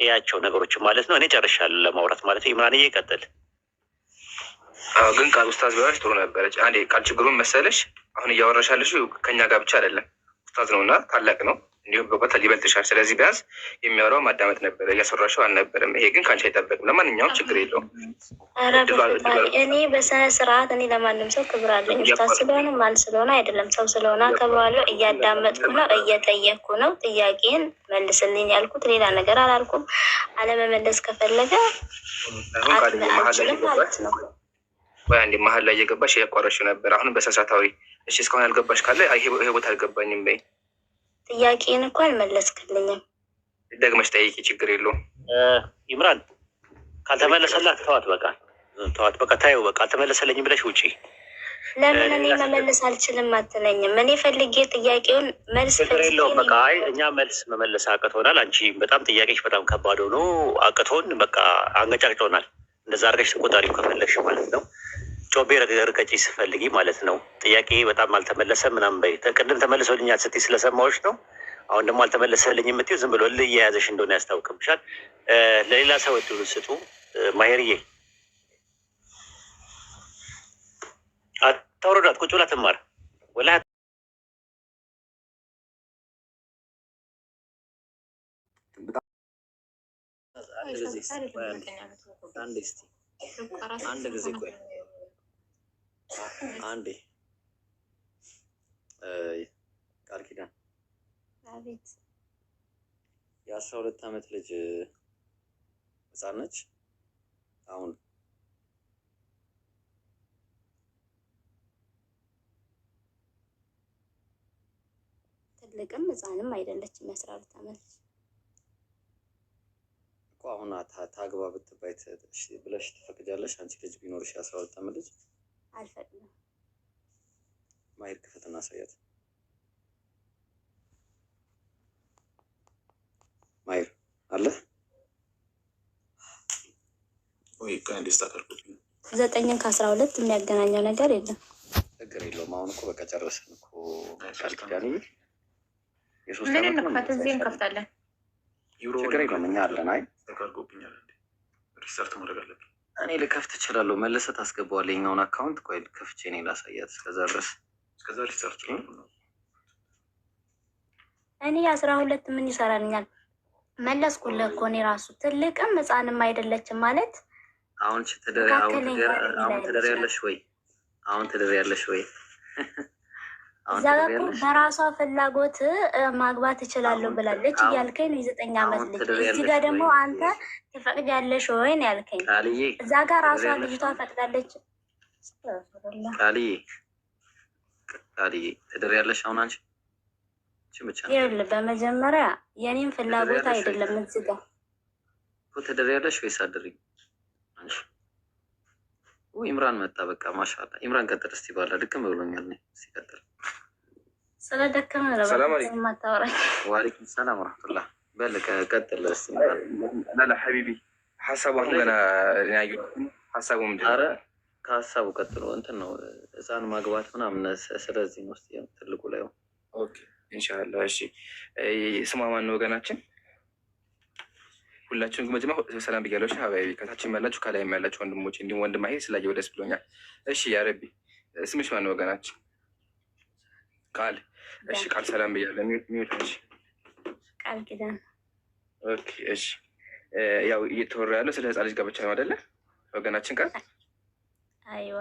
እያቸው ነገሮችን ማለት ነው። እኔ ጨርሻለሁ ለማውራት ማለት ነው። ኢምራንዬ ይቀጥል። ግን ቃል ኡስታዝ ቢሆንሽ ጥሩ ነበረች። አንዴ ቃል ችግሩን መሰለሽ አሁን እያወራሻለሽ ከኛ ጋር ብቻ አይደለም፣ ኡስታዝ ነው እና ታላቅ ነው እንዲሁም በቦታ ሊበልጥሻል። ስለዚህ ቢያንስ የሚያወራው ማዳመጥ ነበረ፣ እያሰራሽው አልነበረም። ይሄ ግን ከአንቺ አይጠበቅም። ለማንኛውም ችግር የለውም። እኔ በስነ ስርዓት እኔ ለማንም ሰው ክብር አለኝ። ኡስታዝ ስለሆነ ማን ስለሆነ አይደለም፣ ሰው ስለሆነ አከብረዋለሁ። እያዳመጥኩ ነው፣ እየጠየቅኩ ነው። ጥያቄን መልስልኝ ያልኩት ሌላ ነገር አላልኩም። አለመመለስ ከፈለገ አልችልም ማለት ነው። ወይ አንዴ መሀል ላይ እየገባሽ እያቋረሽው ነበር። አሁንም በሰሳታዊ እሺ፣ እስካሁን ያልገባሽ ካለ ይሄ ቦታ አልገባኝም በይ። ጥያቄን እኮ አልመለስክልኝም። ደግመሽ ጠይቂ፣ ችግር የለውም። ኢምራን ካልተመለሰላት ተዋት፣ በቃ ታየው፣ በቃ አልተመለሰልኝም ብለሽ ውጪ። ለምን እኔ መመለስ አልችልም አትለኝም? እኔ ፈልጌ ጥያቄውን መልስ የለውም። በቃ አይ እኛ መልስ መመለስ አቅቶናል። አንቺ በጣም ጥያቄሽ በጣም ከባድ ሆኖ አቅቶን በቃ አንገጫጭቶናል። እንደዛ አድርገሽ ተቆጣሪው ከፈለግሽ ማለት ነው። ጮቤ ርቀጪ ስፈልጊ ማለት ነው። ጥያቄ በጣም አልተመለሰም ምናምን በይ። ቅድም ተመልሶልኛል ስትይ ስለሰማዎች ነው። አሁን ደግሞ አልተመለሰልኝ የምትይው ዝም ብሎ እየያዘሽ እንደሆነ ያስታውቅብሻል። ለሌላ ሰው እድሉን ስጡ። ማሄርዬ አታውርዳት፣ ቁጭ ብላ ትማር ወላ አንድ ጊዜ ቆይ አንዴ ቃል ኪዳን የ12 ዓመት ልጅ ህፃን ነች። አሁን ትልቅም ህፃንም አይደለችም። የ12 ዓመት ልጅ እኮ አሁን ታግባ ብትባይ ብለሽ ትፈቅጃለሽ? አንቺ ልጅ ቢኖርሽ የ12 ዓመት ልጅ አልፈቅድም። ማሄር ክፈትና አሳያት። ማሄር አለ ወይ? ከአንዲስታ ከርኩት 9 ከ12 የሚያገናኘው ነገር የለም። ችግር የለውም። አሁን እኮ በቃ ጨረስን እኮ ቃል ኪዳን ምን እንክፈት? እዚህ እንከፍታለን። ችግር የለውም። እኛ አለን። አይ ተካርጎብኛል እንዴ? ሪሰርች ማድረግ አለብን። እኔ ልከፍት እችላለሁ። መልሰህ ታስገባዋለህ የኛውን አካውንት። ቆይ ከፍቼ እኔ ላሳያት። እስከዛ ሪሰርች እኔ 12 ምን ይሰራልኛል? መለስኩልህ እኮ እኔ ራሱ ትልቅም ህፃንም አይደለችም ማለት አሁን ትደሪያለሽ ወይ? አሁን ትደሪያለሽ ወይ? እዛ ጋር እኮ በራሷ ፍላጎት ማግባት እችላለሁ ብላለች እያልከኝ ነው። የ9 ዓመት ልጅ እዚህ ጋር ደግሞ አንተ ትፈቅጃለሽ ወይ ነው ያልከኝ። እዛ ጋር ራሷ ልጅቷ ፈቅዳለች። ቃልዬ ትደሪያለሽ አሁን አንቺ ብቻ ይኸውልህ፣ በመጀመሪያ የኔም ፍላጎት አይደለም። እዚህ ጋር ትደሪያለሽ ወይስ አትደሪም? ኢምራን መጣ። በቃ ማሻአላ ኢምራን ቀጥል እስቲ። ባላ ድክም ብሎኛል። ሲቀጥል ስለደከመ ነው ማታወራኝ። ወአለይኩም ሰላም ወራህመቱላህ። በልከ ቀጥል እስቲ። ላላ ሐቢቢ ሐሳቡ አሁን ገና ያዩ ሐሳቡ ምንድን ነው? ኧረ ከሐሳቡ ቀጥሎ እንትን ነው ህፃን ማግባት ምናምን። ስለዚህ ነው እስቲ ትልቁ ላይ ኦኬ ኢንሻአላህ። እሺ ስማ ማን ነው ወገናችን? ሁላችሁም መጀመሪያ ሰላም ብያለሁ። ሀባቢ ከታችም ያላችሁ ከላይም ያላችሁ ወንድሞች እንዲሁም ወንድም ማሄ ስላየው ደስ ብሎኛል። እሺ ያ ረቢ ስምሽ ማን ነው ወገናችን? ቃል። እሺ ቃል ሰላም ብያለሁ። ሚውት ነሽ? ቃል ኪዳን። ኦኬ እሺ ያው እየተወራ ያለው ስለ ህፃን ልጅ ጋብቻ ነው አይደለ ወገናችን? ቃል አይዋ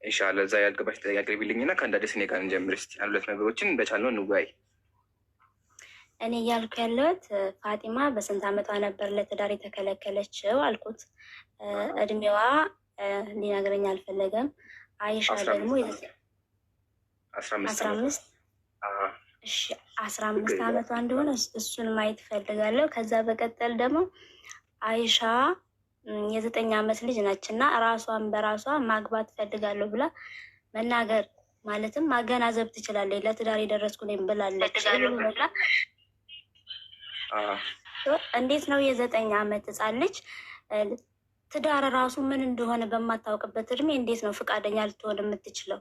ኢንሻአላህ። እዛ ያልገባሽ ጥያቄ አቅርቢልኝና ከአንድ አዲስ እኔ ጋር እንጀምር እስኪ። አንድ ሁለት ነገሮችን በቻልነው እንወያይ። እኔ እያልኩ ያለሁት ፋጢማ በስንት ዓመቷ ነበር ለትዳር የተከለከለችው አልኩት። እድሜዋ ሊነግረኝ አልፈለገም። አይሻ ደግሞ 15 እሺ 15 ዓመቷ እንደሆነ እሱን ማየት እፈልጋለሁ። ከዛ በቀጠል ደግሞ አይሻ የ9 ዓመት ልጅ ነች እና ራሷን በራሷ ማግባት እፈልጋለሁ ብላ መናገር ማለትም ማገናዘብ ትችላለች። ለትዳር የደረስኩ ነኝ ብላለች። እንዴት ነው የ9 ዓመት ህፃን ልጅ ትዳር ራሱ ምን እንደሆነ በማታውቅበት እድሜ እንዴት ነው ፈቃደኛ ልትሆን የምትችለው?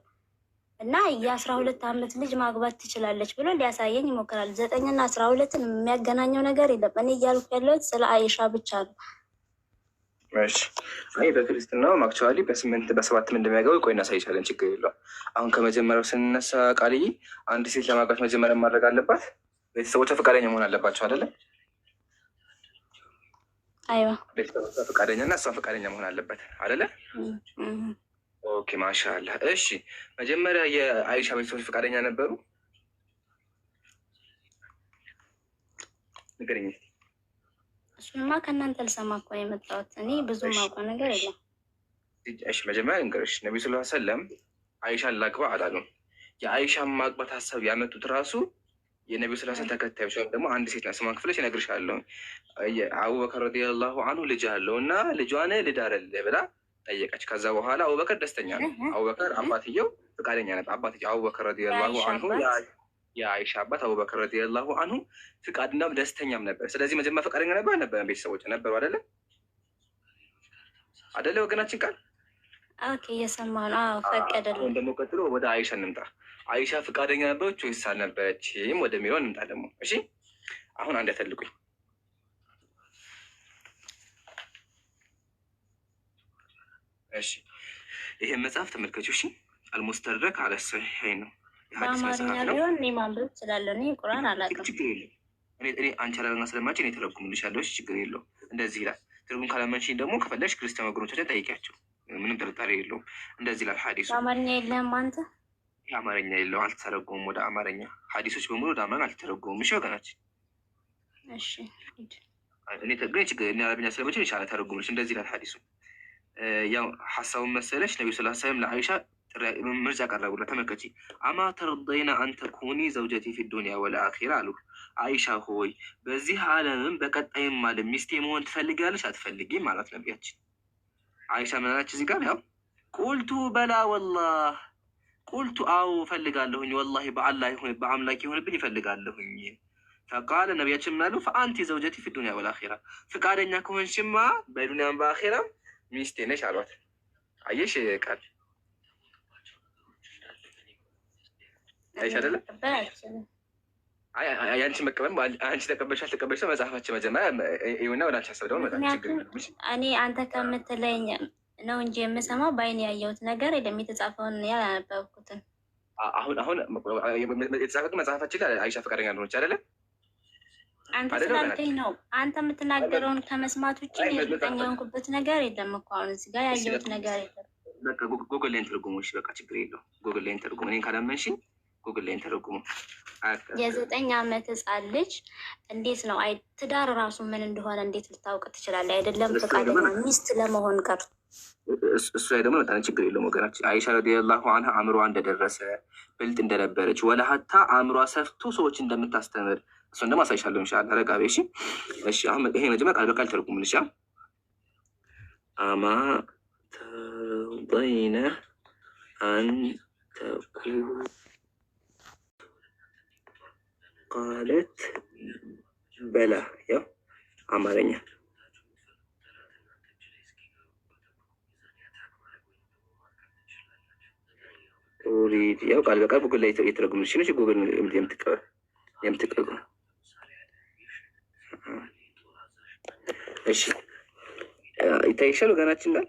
እና የ12 ዓመት ልጅ ማግባት ትችላለች ብሎ ሊያሳየኝ ይሞክራል። 9ና 12ን የሚያገናኘው ነገር የለም። እኔ እያልኩ ያለሁት ስለ አይሻ ብቻ ነው። አይ በክርስትናው አክቹዋሊ በ7 እንደሚያገባው ቆይ እናሳይሻለን፣ ችግር የለውም። አሁን ከመጀመሪያው ስንነሳ ቃልዬ አንድ ሴት ለማግባት መጀመሪያ ማድረግ አለባት ቤተሰቦቿ ፈቃደኛ መሆን አለባቸው አይደለ? አይዋ ቤተሰቦቿ ፈቃደኛ እና እሷ ፈቃደኛ መሆን አለበት አይደለ? ኦኬ ማሻአላህ። እሺ መጀመሪያ የአይሻ ቤተሰቦች ፈቃደኛ ነበሩ? ንገረኝ። እሱንማ ከእናንተ ልሰማ እኮ ነው የመጣሁት። እኔ ብዙ ማውቀው ነገር የለም። እሺ መጀመሪያ እንግዲህ ነቢዩ ሰለላሁ ዐለይሂ ወሰለም አይሻን ላግባ አላሉም። የአይሻን ማግባት ሀሳብ ያመጡት ራሱ የነቢዩ ሰለላሁ ዐለይሂ ወሰለም ተከታዮች ወይም ደግሞ አንድ ሴት ናት። ስሟን ክፍለሽ እነግርሻለሁ። አቡበከር ረዲየላሁ አንሁ ልጅ አለው እና ልጇን ልዳርልህ ብላ ጠየቀች። ከዛ በኋላ አቡበከር ደስተኛ ነው። አቡበከር አባትየው ፈቃደኛ ነበር። አባትየው አቡበከር ረዲየላሁ አንሁ የአይሻ አባት አቡበከር ረዲየላሁ አንሁ ፍቃድናም ደስተኛም ነበር። ስለዚህ መጀመሪያ ፈቃደኛ ነበር አልነበረም? ቤተሰቦች ነበሩ አይደለ? አይደለ ወገናችን ቃል ኦኬ እየሰማሁ ነው። አዎ ፈቀደልኝ። አሁን ደግሞ ቀጥሎ ወደ አይሻ እንምጣ። አይሻ ፈቃደኛ ነበረች ወይስ አልነበረችም ወደሚለው እንምጣ ደግሞ። እሺ አሁን አንድ ያተልቁኝ። እሺ ይሄን መጽሐፍ ተመልከቹ። እሺ አልሙስተድረክ አለ ሰሒሐይን ነው። በአማርኛ ቢሆን እኔ ማንበብ እችላለሁ። እኔ ቁርአን አላውቅም። ችግር የለም። እኔ አንቺ አላረና ስለማች እኔ ተረጉምልሻለሁ። ችግር የለውም። እንደዚህ ይላል። ትርጉም ካላመንሽኝ ደግሞ ከፈለሽ ክርስቲያን ወገኖቻችን ጠይቂያቸው። ምንም ጥርጣሬ የለውም። እንደዚህ ይላል ሐዲሱ። በአማርኛ የለህም አንተ? የአማርኛ የለው፣ አልተተረጎሙም ወደ አማርኛ። ሐዲሶች በሙሉ ወደ አማርኛ አልተተረጎሙም። እሺ ወገናችን። እሺ እኔ ግን ችግር እኔ አረብኛ ስለምችል ይቻለ ተረጉምልሽ። እንደዚህ ይላል ሐዲሱ። ያው ሀሳቡን መሰለች ነቢዩ ሰለላሁ ዐለይሂ ወሰለም ለአይሻ ምርጫ ቀረቡላት። ተመልከቺ። አማ ተርደይና አንተኩኒ ዘውጀቲ ፊ ዱንያ ወልአኺራ አሉ። አይሻ ሆይ በዚህ ዓለምም በቀጣይም ዓለም ሚስቴ መሆን ትፈልጊያለሽ አትፈልጊም? ማለት ነቢያችን። አይሻ ምን አለች እዚህ ጋር? ያው ቁልቱ በላ ወላህ፣ ቁልቱ አዎ እፈልጋለሁኝ፣ ወላሂ በአላህ ይሁን በአምላክ ይሁንብኝ ይፈልጋለሁኝ። ፈቃለ ነቢያችን ምን አሉ? ፈአንቲ ዘውጀቲ ፊ ዱንያ ወልአኺራ፣ ፍቃደኛ ከሆንሽማ በዱንያም በአኺራም ሚስቴ ነሽ አሏት። አየሽ ቃል አይሻ አይደለም? አንቺ መቀበል አንቺ ተቀበልሽ አልተቀበልሽ መጽሐፋችን መጀመሪያ ይሁንና ወደ አንቺ ሀሳብ ደግሞ እኔ አንተ ከምትለኝ ነው እንጂ የምሰማው በአይን ያየሁት ነገር የለም። የተጻፈውን ያላነበብኩትን አሁን የተጻፈው መጽሐፋችን ላይ አይሻ ፈቃደኛ እንደሆነች አይደለም? አንተ ስላልከኝ ነው። አንተ የምትናገረውን ከመስማት ውጭ እርግጠኛ የሆንኩበት ነገር የለም እኮ። አሁን እዚህ ጋር ያየሁት ነገር የለም። በቃ ጉግል ላይን ተርጉሞች፣ በቃ ችግር የለው። ጉግል ላይን ተርጉሞ እኔን ካላመንሽኝ ጉግል ላይን ተርጉሞ። የ9 ዓመት ህፃን ልጅ እንዴት ነው ትዳር ራሱ ምን እንደሆነ እንዴት ልታውቅ ትችላለህ? አይደለም ፈቃደኛ ሚስት ለመሆን ቀር እሱ ላይ ደግሞ በጣም ችግር የለውም ወገናችን። አይሻ ረዲየላሁ አንሃ አእምሯ እንደደረሰ ብልጥ እንደነበረች ወላ ሀታ አእምሯ ሰፍቶ ሰዎች እንደምታስተምር እሱን ደግሞ አሳይሻለሁ ኢንሻአላህ። ረጋቤ እሺ። እሺ አሁን ይሄ መጀመሪያ ቃል በቃል ተርጉምልሻ። አማ ተርደይነ አን ተኩ ቃለት በላ። ያው አማርኛ ሪድ ያው ቃል በቃል ጉግል ላይ የተረጉምልሽ ነው። ጉግል የምትቀበል እሺ ይታይሻል ወገናችን እንዳል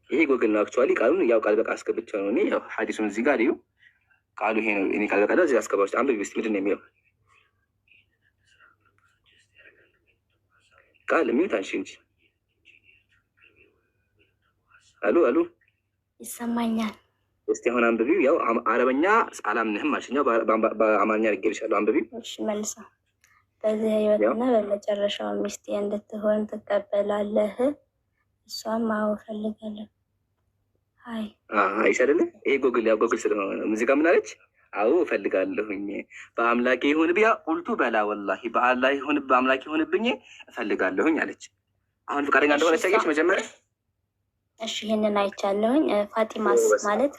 ይሄ ጉግል ነው። አክቹዋሊ ቃሉን ያው ቃል በቃል አስገብቼ ነው እኔ ያው ሐዲሱን እዚህ ጋር ይኸው ቃሉ ይሄ ነው። እኔ ቃል በቃል እዚህ አስገባሁት። አንብቢ እስኪ ምንድን ነው የሚለው ቃል? ሚውት አንሺ እንጂ። አሉ አሉ ይሰማኛል። እስቲ አሁን አንብቢው። ያው አረበኛ አላምንህም አልሽኛው፣ በአማርኛ አድርጌልሻለሁ። አንብቢው። እሺ መልሳ። በዚህ ህይወትና በመጨረሻው ሚስቴ እንድትሆን ትቀበላለህ? እሷም አዎ እፈልጋለሁ። አይ አይሽ አይደለ? ይሄ ጎግል ያው ጎግል ስለሆነ ሙዚቃ ምን አለች? አዎ እፈልጋለሁኝ በአምላኬ ይሁን ብያ ቁልቱ በላ ወላሂ በአላህ ይሁን በአምላኬ ይሁንብኝ እፈልጋለሁኝ አለች። አሁን ፈቃደኛ እንደሆነች አየሽ መጀመሪያ። እሺ ይሄንን አይቻለሁኝ። ፋጢማስ ማለት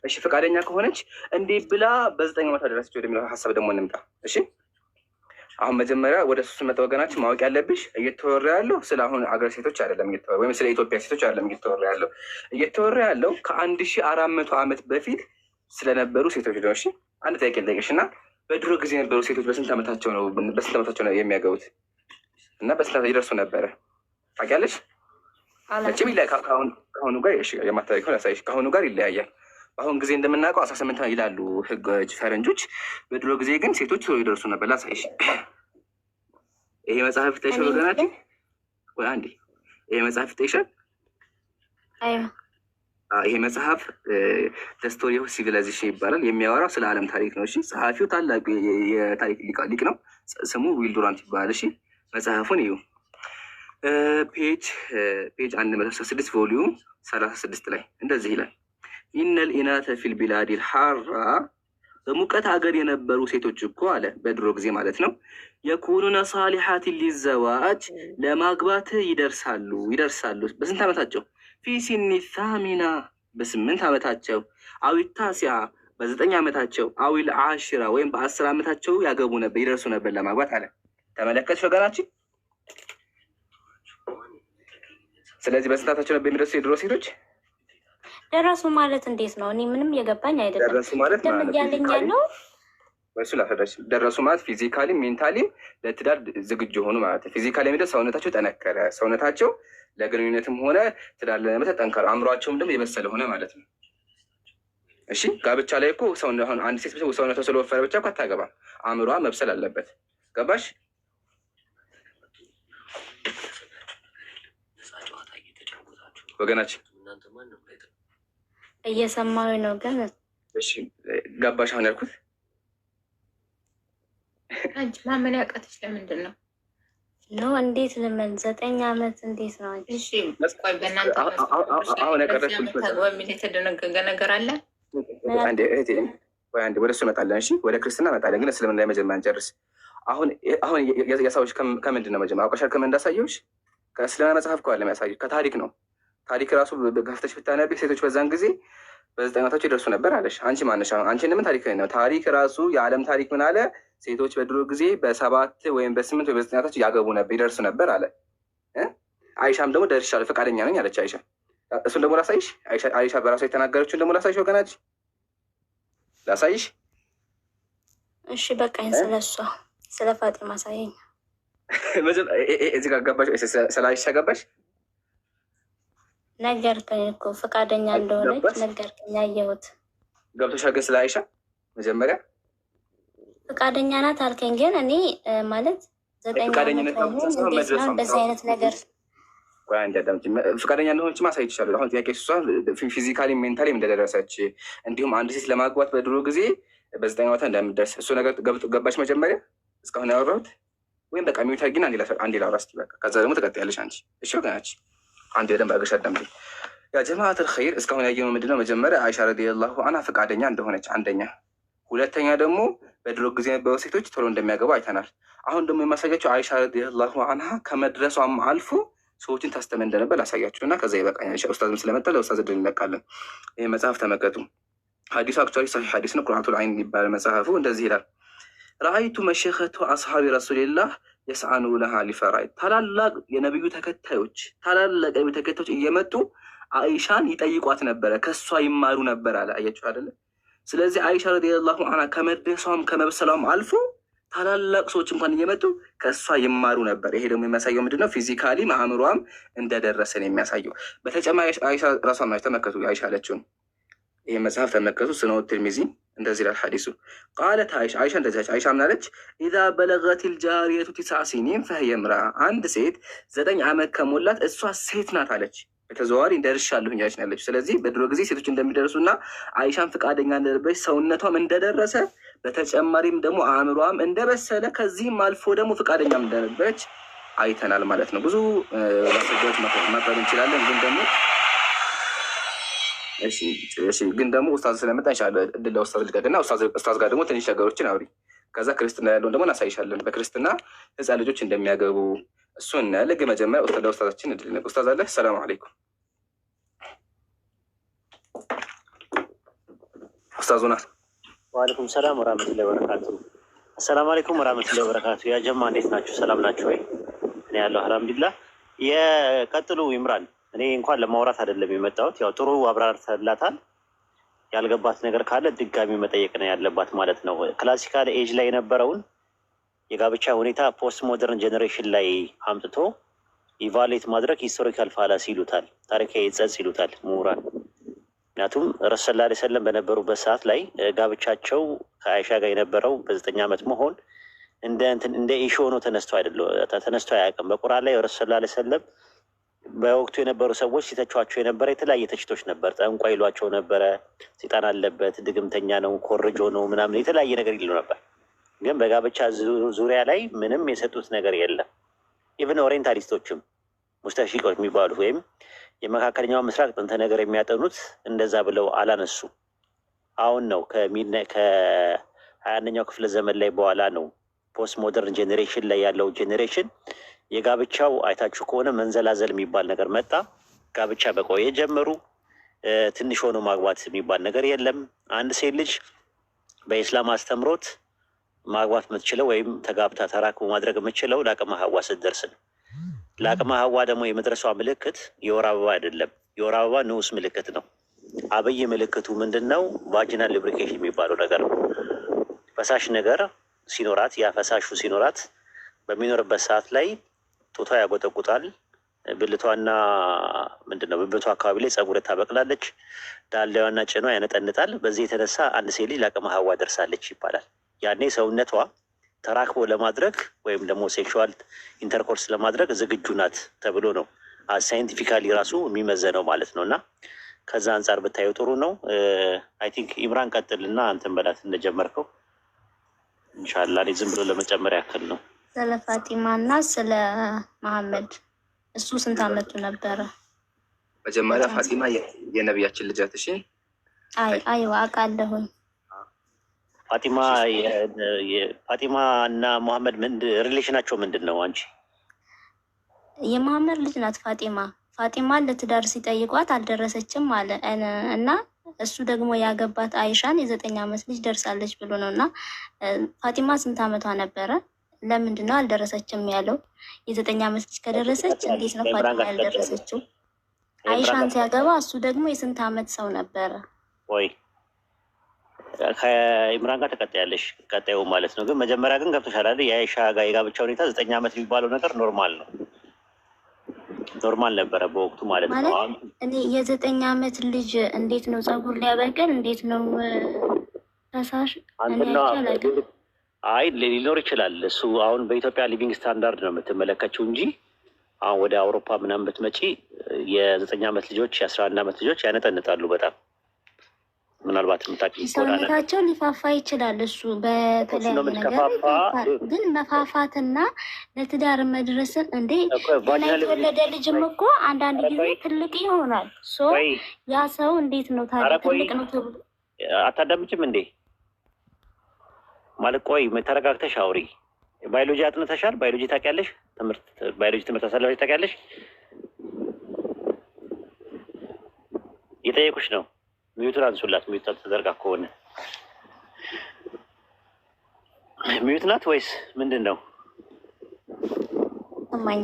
እሺ ፈቃደኛ ከሆነች እንዲህ ብላ በ9 ዓመቷ ደረሰች ወደሚለው ሀሳብ ደግሞ እንምጣ። እሺ አሁን መጀመሪያ ወደ ሱስ መጣ ወገናችን ማወቅ ያለብሽ እየተወራ ያለው ስለ አሁን አገር ሴቶች አይደለም እየተወራ ወይም ስለ ኢትዮጵያ ሴቶች አይደለም እየተወራ ያለው ከ1400 ዓመት በፊት ስለነበሩ ሴቶች ነው። እሺ አንድ ጥያቄ ልጠይቅሽ እና በድሮ ጊዜ የነበሩ ሴቶች በስንት ዓመታቸው ነው የሚያገቡት እና በስንት ዓመት ይደርሱ ነበረ ታውቂያለሽ? መቼም ከአሁኑ ጋር የማታውቂው ላሳይሽ። ከአሁኑ ጋር ይለያያል። በአሁን ጊዜ እንደምናውቀው 18 ይላሉ ህጎች ፈረንጆች። በድሮ ጊዜ ግን ሴቶች ይደርሱ ነበር። ላሳይሽ። ይሄ መጽሐፍ ይታይሻል ወገናችን? ወይ አንዴ ይሄ መጽሐፍ ይታይሻል? ይሄ መጽሐፍ ስቶሪ ኦፍ ሲቪላይዜሽን ይባላል። የሚያወራው ስለ ዓለም ታሪክ ነው። እሺ ጸሐፊው ታላቅ የታሪክ ሊቅ ነው። ስሙ ዊል ዱራንት ይባላል። እሺ መጽሐፉን እዩ። ፔጅ 116 ቮሊዩም 36 ላይ እንደዚህ ይላል። ኢነል ኢናተ ፊል ቢላዲል ሐራ በሙቀት ሀገር የነበሩ ሴቶች እኮ አለ በድሮ ጊዜ ማለት ነው የኩኑነ ሳሊሓት ሊዘዋጅ ለማግባት ይደርሳሉ። በስንት ዓመታቸው? ፊ ሲኒ ታሚና በ8 ዓመታቸው፣ አዊ ታሲያ በ9 ዓመታቸው፣ አዊል ዓሽራ ወይም በ10 ዓመታቸው ያገቡ ነበር ይደርሱ ነበር ለማግባት አለ። ተመለከትሽ ወገናችን? ስለዚህ በስንት ዓመታቸው ነበር የሚደርሱ የድሮ ሴቶች? ደረሱ ማለት እንዴት ነው? እኔ ምንም የገባኝ አይደለም። ደረሱ ማለት ያለኝ ያለው ወይሱ ላፈዳሽ ደረሱ ማለት ፊዚካሊም ሜንታሊም ለትዳር ዝግጁ ሆኑ ማለት ነው። ፊዚካሊ የሚደርስ ሰውነታቸው ጠነከረ፣ ሰውነታቸው ለግንኙነትም ሆነ ትዳር ለመተት ጠንከረ፣ አእምሯቸውም ደግሞ የበሰለ ሆነ ማለት ነው። እሺ ጋብቻ ላይ እኮ አንድ ሴት ሰውነቷ ስለወፈረ ብቻ እኮ አታገባም። አእምሯ መብሰል አለበት። ገባሽ? ወገናችን እየሰማሁ ነው ግን እሺ ገባሽ? አሁን ያልኩት አንቺ ማመን ያቃተሽ ለምንድን ነው? እንዴት ልመን? 9 ዓመት እንዴት ነው? እሺ ቆይ በእናንተ አሁን ያቀረብኩት በሚል የተደነገገ ነገር አለ። አንዴ ወደ እሱ እመጣለን። እሺ ወደ ክርስትና እመጣለን፣ ግን እስልምና ላይ መጀመሪያ እንጨርስ። አሁን የሰዎች ከምንድን ነው መጀመሪያ አውቀሻል? ከምን እንዳሳየሁሽ ከእስልምና መጽሐፍ ከዋለ የሚያሳየው ከታሪክ ነው። ታሪክ ራሱ ከፍተሽ ብታነቢ ሴቶች በዛን ጊዜ በ9 ዓመታቸው ይደርሱ ነበር አለሽ። አንቺ ማነሽ? አንቺ እንደምን ታሪክ ነው? ታሪክ ራሱ የዓለም ታሪክ ምን አለ? ሴቶች በድሮ ጊዜ በ7 ወይም በ8 ወይ በ9 ዓመታቸው ያገቡ ነበር ይደርሱ ነበር አለ። አይሻም ደግሞ ደርሻለሁ ፈቃደኛ ነኝ አለች አይሻ። እሱን ደግሞ ላሳይሽ። አይሻ በራሷ የተናገረችውን ደግሞ ላሳይሽ ወገናች፣ ላሳይሽ። እሺ በቃኝ። ስለሷ ስለ ፋጢማ ሳይኝ እዚህ ጋር ገባሽ? ስለ አይሻ ገባሽ? ነገርከኝ እኮ ፈቃደኛ እንደሆነች ነገርከኝ። ያየሁት ገብቶሻል? ግን ስለ አይሻ መጀመሪያ ፈቃደኛ ናት አልከኝ። ግን እኔ ማለት 9 ዓመት በዚህ አይነት ነገር ፈቃደኛ እንደሆነች ማሳየት ይችላል። አሁን ጥያቄ እሷ ፊዚካሊ ሜንታሊም እንደደረሰች እንዲሁም አንድ ሴት ለማግባት በድሮ ጊዜ በ9 ዓመቷ እንደምትደርስ እሱ ነገር ገባሽ? መጀመሪያ እስካሁን ያወራሁት ወይም በቃ ሚዩት አድርጊና አንዴ ላውራ እስኪ በቃ። ከዛ ደግሞ ትቀጥያለሽ አንቺ። እሺ ወገናች አንድ በደንብ አድርገሽ አዳምጪኝ። ያ ጀማዓተል ኸይር እስካሁን ያየነው ምንድነው? መጀመሪያ አይሻ ረዲየላሁ አንሃ ፈቃደኛ እንደሆነች አንደኛ፣ ሁለተኛ ደግሞ በድሮ ጊዜ የነበሩ ሴቶች ቶሎ እንደሚያገቡ አይተናል። አሁን ደግሞ የማሳያቸው አይሻ ረዲየላሁ አንሃ ከመድረሷም አልፎ ሰዎችን ታስተምር እንደነበር ላሳያችሁ እና ከዛ ይበቃኛል። ኡስታዝም ስለመጣ ለኡስታዝ እድል እንለቃለን። ይህ መጽሐፍ ተመልከቱ። ሀዲሱ አክቹዋሊ ሰሒህ ሀዲስ ነው። ቁርአቱል ዐይን ይባላል መጽሐፉ። እንደዚህ ይላል ረአይቱ መሸኸቱ አስሓቢ ረሱሊላህ የስአኑ ለሃ ሊፈራይድ። ታላላቅ የነቢዩ ተከታዮች እየመጡ አይሻን ይጠይቋት ነበረ፣ ከእሷ ይማሩ ነበር አለ። አያችሁ አይደለ? ስለዚህ አይሻ ረዲየላሁ ዐንሃ ከመድረሷም ከመብሰሏም አልፎ ታላላቅ ሰዎች እንኳን እየመጡ ከእሷ ይማሩ ነበር። ይሄ ደግሞ የሚያሳየው ምንድነው? ፊዚካሊ አእምሯም እንደደረሰን የሚያሳየው። በተጨማሪ አይሻ ራሷን ናቸው። ተመከቱ አይሻ አለችውን። ይህ መጽሐፍ ተመከቱ። ስነው ትርሚዚ እንደዚህ ይላል ሐዲሱ። ቃለት አይሻ እንደዚች አይሻ ምናለች? ኢዛ በለገት ልጃሪየቱ 9 ሲኒን ፈህየ ምራ። አንድ ሴት 9 ዓመት ከሞላት እሷ ሴት ናት አለች። በተዘዋዋሪ ደርሻለሁኝ ያለች ነው ያለችው። ስለዚህ በድሮ ጊዜ ሴቶች እንደሚደርሱ እና አይሻን ፈቃደኛ እንደነበረች ሰውነቷም እንደደረሰ በተጨማሪም ደግሞ አእምሯም እንደበሰለ ከዚህም አልፎ ደግሞ ፈቃደኛም እንደነበረች አይተናል ማለት ነው። ብዙ ማስረጃዎች ማቅረብ እንችላለን፣ ግን ደግሞ ኡስታዝ ስለመጣ ኢንሻአላህ እድል ለኡስታዝ ልቀቅና ኡስታዝ ጋር ደግሞ ትንሽ ነገሮችን አውሪ። ከዛ ክርስትና ያለውን ደግሞ እናሳይሻለን። በክርስትና ህፃን ልጆች እንደሚያገቡ እሱን እናያለን። ግን መጀመሪያ ለኡስታዛችን እድል ነው። ኡስታዝ አለ። ሰላም አለይኩም ኡስታዙና። ወአለይኩም ሰላም ወራህመቱላሂ ወበረካቱ። ሰላም አለይኩም ወራህመቱላሂ ወበረካቱ። ያ ጀማ እንዴት ናችሁ? ሰላም ናችሁ ወይ? እኔ ያለው አልሐምዱሊላህ። የቀጥሉ ኢምራን፣ እኔ እንኳን ለማውራት አይደለም የመጣሁት። ያው ጥሩ አብራርተላታል። ያልገባት ነገር ካለ ድጋሚ መጠየቅ ነው ያለባት ማለት ነው። ክላሲካል ኤጅ ላይ የነበረውን የጋብቻ ሁኔታ ፖስት ሞደርን ጀኔሬሽን ላይ አምጥቶ ኢቫሉዌት ማድረግ ሂስቶሪካል ፋላሲ ይሉታል፣ ታሪካዊ ጸጽ ይሉታል ምሁራን። ምክንያቱም ረሱል ሰለላሁ ዐለይሂ ወሰለም በነበሩበት ሰዓት ላይ ጋብቻቸው ከአይሻ ጋር የነበረው በ9 ዓመት መሆን እንደ ኢሹ ሆኖ ተነስቶ አያውቅም። በቁርአን ላይ ረሱል ሰለላሁ ዐለይሂ ወሰለም በወቅቱ የነበሩ ሰዎች ሲተቿቸው የነበረ የተለያየ ተችቶች ነበር። ጠንቋይ ይሏቸው ነበረ፣ ሰይጣን አለበት፣ ድግምተኛ ነው፣ ኮርጆ ነው ምናምን የተለያየ ነገር ይሉ ነበር። ግን በጋብቻ ዙሪያ ላይ ምንም የሰጡት ነገር የለም። ኢቨን ኦሪየንታሊስቶችም ሙስተሽሪቆች የሚባሉት ወይም የመካከለኛው ምስራቅ ጥንተ ነገር የሚያጠኑት እንደዛ ብለው አላነሱ። አሁን ነው ከ21ኛው ክፍለ ዘመን ላይ በኋላ ነው ፖስት ሞደርን ጄኔሬሽን ላይ ያለው ጄኔሬሽን የጋብቻው አይታችሁ ከሆነ መንዘላዘል የሚባል ነገር መጣ። ጋብቻ በቆየ ጀመሩ። ትንሽ ሆኖ ማግባት የሚባል ነገር የለም። አንድ ሴት ልጅ በኢስላም አስተምሮት ማግባት የምትችለው ወይም ተጋብታ ተራክቦ ማድረግ የምትችለው ለአቅመ ሐዋ ስትደርስ ነው። ለአቅመ ሐዋ ደግሞ የመድረሷ ምልክት የወር አበባ አይደለም። የወር አበባ ንዑስ ምልክት ነው። አብይ ምልክቱ ምንድን ነው? ቫጂናል ሉብሪኬሽን የሚባለው ነገር ነው። ፈሳሽ ነገር ሲኖራት፣ ያ ፈሳሹ ሲኖራት በሚኖርበት ሰዓት ላይ ጡቷ ያጎጠቁጣል። ብልቷና ምንድነው ብብቷ አካባቢ ላይ ጸጉር ታበቅላለች። ዳሌዋና ጭኗ ያነጠንጣል። በዚህ የተነሳ አንድ ሴት ልጅ ለአቅመ ሐዋ ደርሳለች ይባላል። ያኔ ሰውነቷ ተራክቦ ለማድረግ ወይም ደግሞ ሴክሹዋል ኢንተርኮርስ ለማድረግ ዝግጁ ናት ተብሎ ነው ሳይንቲፊካሊ ራሱ የሚመዘነው ማለት ነው። እና ከዛ አንጻር ብታየው ጥሩ ነው። አይ ቲንክ ኢምራን ቀጥልና አንተን በላት እንደጀመርከው ኢንሻላህ። እኔ ዝም ብሎ ለመጨመር ያክል ነው። ስለ ፋጢማ እና ስለ መሐመድ እሱ ስንት አመቱ ነበረ? መጀመሪያ ፋጢማ የነቢያችን ልጃት። እሺ አይዋ አውቃለሁኝ። ፋጢማ እና መሐመድ ሪሌሽናቸው ምንድን ነው? አንቺ የመሐመድ ልጅ ናት ፋጢማ። ፋጢማ ለትዳር ሲጠይቋት አልደረሰችም አለ እና እሱ ደግሞ ያገባት አይሻን የ9 ዓመት ልጅ ደርሳለች ብሎ ነው። እና ፋጢማ ስንት አመቷ ነበረ? ለምንድን ነው አልደረሰችም ያለው? የ9 ዓመት ልጅ ከደረሰች እንዴት ነው ፋጢማ ያልደረሰችው? አይሻን ሲያገባ እሱ ደግሞ የስንት አመት ሰው ነበረ? ወይ ከኢምራን ጋር ተቀጣያለሽ ቀጣዩ ማለት ነው። ግን መጀመሪያ ግን ገብቶሻል አይደል? የአይሻ ጋር የጋብቻ ሁኔታ 9 ዓመት የሚባለው ነገር ኖርማል ነው፣ ኖርማል ነበረ በወቅቱ ማለት ነው። እኔ የ9 ዓመት ልጅ እንዴት ነው ጸጉር ሊያበቅል? እንዴት ነው ፈሳሽ? አይ ሊኖር ይችላል እሱ። አሁን በኢትዮጵያ ሊቪንግ ስታንዳርድ ነው የምትመለከችው እንጂ አሁን ወደ አውሮፓ ምናምን ብትመጪ የ9 ዓመት ልጆች የ11 ዓመት ልጆች ያነጠንጣሉ በጣም። ምናልባት የምታውቂ ሰውነታቸው ሊፋፋ ይችላል። እሱ በተለያየ ነገር ግን መፋፋትና ለትዳር መድረስን እንዴ ገና የተወለደ ልጅም እኮ አንዳንድ ጊዜ ትልቅ ይሆናል። ያ ሰው እንዴት ነው ታዲያ ትልቅ ነው ተብሎ አታዳምጭም እንዴ? ማለት ቆይ ተረጋግተሽ አውሪ። ባዮሎጂ አጥንተሻል? ባዮሎጂ ታውቂያለሽ? ባዮሎጂ ትምህርት አሳልፈሽ ታውቂያለሽ? የጠየቁሽ ነው። ሚዩቱን አንሱላት። ሚዩት ተደርጋ ከሆነ ሚዩት ናት ወይስ ምንድን ነው? ሰማኝ።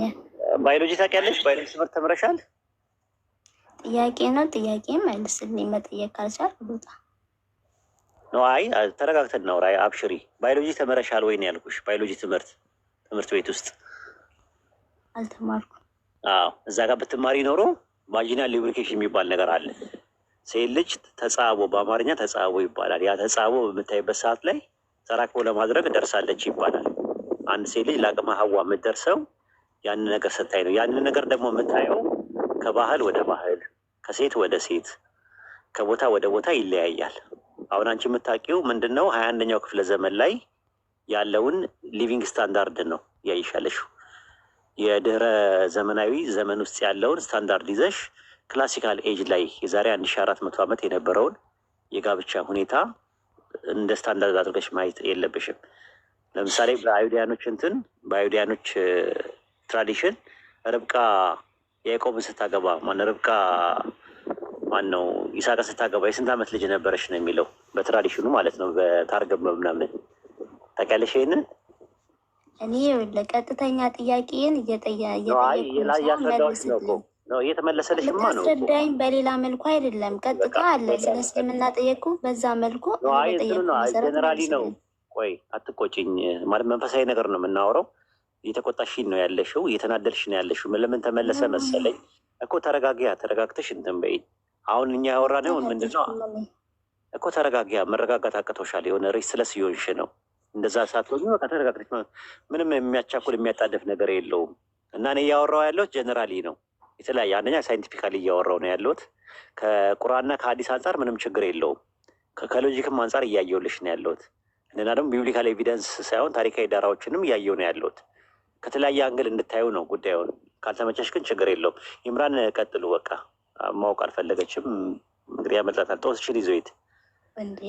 ባዮሎጂ ታውቂያለሽ? ባዮሎጂ ትምህርት ተምረሻል? ጥያቄ ነው። ጥያቄ መልስልኝ። መጠየቅ ካልቻል ቦታ ነው። አይ ተረጋግተን ነው። ራይ አብሽሪ። ባዮሎጂ ተምረሻል ወይ ነው ያልኩሽ። ባዮሎጂ ትምህርት ቤት ውስጥ አልተማርኩም። አዎ እዛ ጋር ብትማሪ ኖሮ ቫጂናል ሉብሪኬሽን የሚባል ነገር አለ። ሴት ልጅ ተጻቦ፣ በአማርኛ ተጻቦ ይባላል። ያ ተጻቦ በምታይበት ሰዓት ላይ ተራክቦ ለማድረግ ደርሳለች ይባላል። አንድ ሴት ልጅ ለአቅመ ሐዋ የምትደርሰው ያንን ነገር ስታይ ነው። ያንን ነገር ደግሞ የምታየው ከባህል ወደ ባህል፣ ከሴት ወደ ሴት፣ ከቦታ ወደ ቦታ ይለያያል። አሁን አንቺ የምታውቂው ምንድን ነው? 21ኛው ክፍለ ዘመን ላይ ያለውን ሊቪንግ ስታንዳርድ ነው ያይሻለሽው። የድህረ ዘመናዊ ዘመን ውስጥ ያለውን ስታንዳርድ ይዘሽ ክላሲካል ኤጅ ላይ የዛሬ 1400 ዓመት የነበረውን የጋብቻ ሁኔታ እንደ ስታንዳርድ አድርገሽ ማየት የለብሽም። ለምሳሌ በአይሁዳኖች ትራዲሽን ርብቃ ያዕቆብን ስታገባ ርብቃ ማነው ይስሐቅን ስታገባ የስንት ዓመት ልጅ ነበረች ነው የሚለው በትራዲሽኑ ማለት ነው። በታርገም ምናምን ታውቂያለሽ ይሄንን? እኔ ለቀጥተኛ ጥያቄን እየጠየቁ ያስረዳሁሽ ነው እኮ ነው እየተመለሰልሽማ ነው። ልታስረዳኝ በሌላ መልኩ አይደለም፣ ቀጥታ አለ። ስለ እስልምና ጠየቁ፣ በዛ መልኩ ጀነራሊ ነው። ቆይ አትቆጭኝ፣ ማለት መንፈሳዊ ነገር ነው የምናወራው። እየተቆጣሽኝ ነው ያለሽው፣ እየተናደልሽ ነው ያለሽው። ለምን ተመለሰ መሰለኝ እኮ። ተረጋጊያ፣ ተረጋግተሽ እንትን በይ። አሁን እኛ ያወራነው ምንድን ነው እኮ። ተረጋጊያ፣ መረጋጋት አቅቶሻል። የሆነ ሬስለስ እየሆንሽ ነው። እንደዛ ሳትሆኚ በቃ ተረጋግተሽ፣ ምንም የሚያቻኩል የሚያጣደፍ ነገር የለውም። እና እኔ እያወራው ያለሁት ጀነራሊ ነው። የተለያየ አንደኛ ሳይንቲፊካሊ እያወራው ነው ያለሁት። ከቁርአንና ከሀዲስ አንጻር ምንም ችግር የለውም። ከሎጂክም አንጻር እያየሁልሽ ነው ያለሁት። እንደና ደግሞ ቢብሊካል ኤቪደንስ ሳይሆን ታሪካዊ ዳራዎችንም እያየሁ ነው ያለሁት። ከተለያየ አንግል እንድታዩ ነው ጉዳዩን። ካልተመቸሽ ግን ችግር የለውም። ኢምራን ቀጥሉ። በቃ ማወቅ አልፈለገችም እንግዲህ ያመልጣታል። ጦስሽን ይዞ ሂድ እንዴ።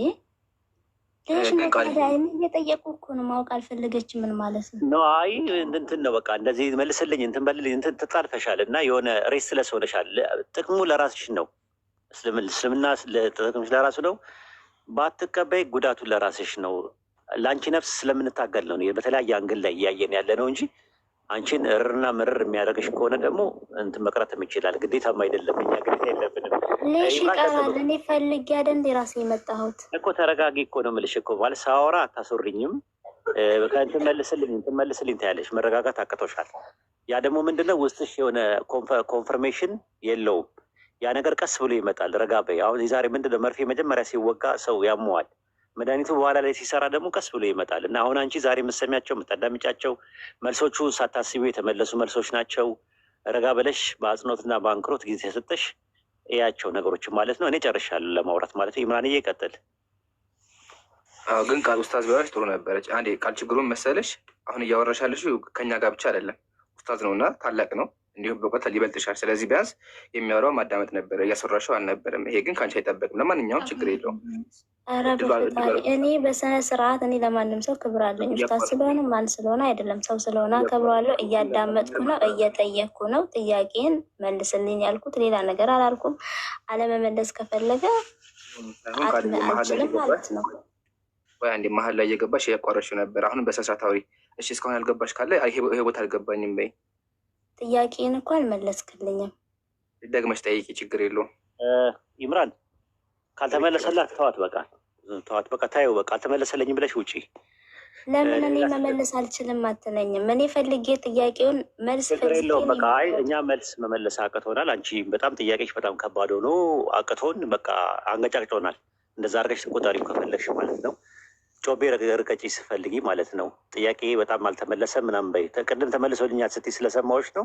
እየጠየቁ እኮ ነው። ማወቅ አልፈለገችም ምን ማለት ነው? አይ እንትን ነው በቃ እንደዚህ መልስልኝ፣ እንትን በልልኝ፣ እንትን ትጣልፈሻል እና የሆነ ሬስ ስለሆነሻል። ጥቅሙ ለራስሽ ነው። እስልምና ጥቅምሽ ለራሱ ነው። ባትቀበይ ጉዳቱ ለራስሽ ነው። ለአንቺ ነፍስ ስለምንታገል ነው በተለያየ አንግል ላይ እያየን ያለ ነው እንጂ አንቺን እርና ምርር የሚያደርግሽ ከሆነ ደግሞ እንትን መቅረትም ይችላል። ግዴታም አይደለም። እኛ ግዴታ የለብንም። ሌሽ ይቀራል። እኔ ፈልጌ አይደል የራሴ የመጣሁት እኮ። ተረጋጊ እኮ ነው የምልሽ እኮ። ማለት ሳወራ አታስወሪኝም። ከእንትን መልስልኝ ታያለሽ። መረጋጋት አቅቶሻል። ያ ደግሞ ምንድነው ውስጥሽ የሆነ ኮንፈርሜሽን የለውም። ያ ነገር ቀስ ብሎ ይመጣል። ረጋ በይ። አሁን የዛሬ ምንድነው መርፌ መጀመሪያ ሲወጋ ሰው ያመዋል። መድኃኒቱ በኋላ ላይ ሲሰራ ደግሞ ቀስ ብሎ ይመጣል። እና አሁን አንቺ ዛሬ የምትሰሚያቸው የምታዳምጫቸው መልሶቹ ሳታስቢው የተመለሱ መልሶች ናቸው። ረጋ በለሽ በአጽንኦትና በአንክሮት ጊዜ የሰጠሽ እያቸው ነገሮችን ማለት ነው። እኔ ጨርሻለሁ ለማውራት ማለት ነው። ኢምራንዬ ይቀጥል። ግን ቃል ኡስታዝ ቢሆንሽ ጥሩ ነበረች። አንዴ ቃል ችግሩን መሰለሽ አሁን እያወራሻለሽ ከኛ ጋር ብቻ አይደለም። ኡስታዝ ነው እና ታላቅ ነው፣ እንዲሁም በቆታ ሊበልጥሻል። ስለዚህ ቢያንስ የሚያወራው ማዳመጥ ነበረ፣ እያስወራሽው አልነበረም። ይሄ ግን ከአንቺ አይጠበቅም። ለማንኛውም ችግር የለውም። ኧረ በፈጣሪ እኔ በስነ ስርዓት እኔ ለማንም ሰው ክብር አለኝ። ኡስታዝ ስለሆነ ማን ስለሆነ አይደለም፣ ሰው ስለሆነ አከብረዋለሁ። እያዳመጥኩ ነው፣ እየጠየቅኩ ነው። ጥያቄን መልስልኝ ያልኩት ሌላ ነገር አላልኩም። አለመመለስ ከፈለገ አልችልም ማለት ነው። ወይ አንዴ መሀል ላይ እየገባሽ እያቋረሽው ነበር። አሁንም በሰሳታዊ እሺ፣ እስካሁን ያልገባሽ ካለ ይሄ ቦታ አልገባኝም በይ። ጥያቄን እኮ አልመለስክልኝም። ደግመሽ ጠይቂ፣ ችግር የለውም። ኢምራን ካልተመለሰላት ተዋት፣ በቃ ታየው፣ በቃ አልተመለሰለኝም ብለሽ ውጪ። ለምን እኔ መመለስ አልችልም አትለኝም? እኔ ፈልጌ ጥያቄውን መልስ ችግር የለውም። በቃ አይ እኛ መልስ መመለስ አቅቶናል። አንቺ በጣም ጥያቄሽ በጣም ከባድ ሆኖ አቅቶን በቃ አንገጫጭቶናል። እንደዛ አድርገሽ ተቆጣሪው ከፈለግሽ ማለት ነው። ጮቤ ርቀጪ ስፈልጊ ማለት ነው። ጥያቄ በጣም አልተመለሰም ምናምን በይ። ቅድም ተመልሶልኛል ስትይ ስለሰማዎች ነው።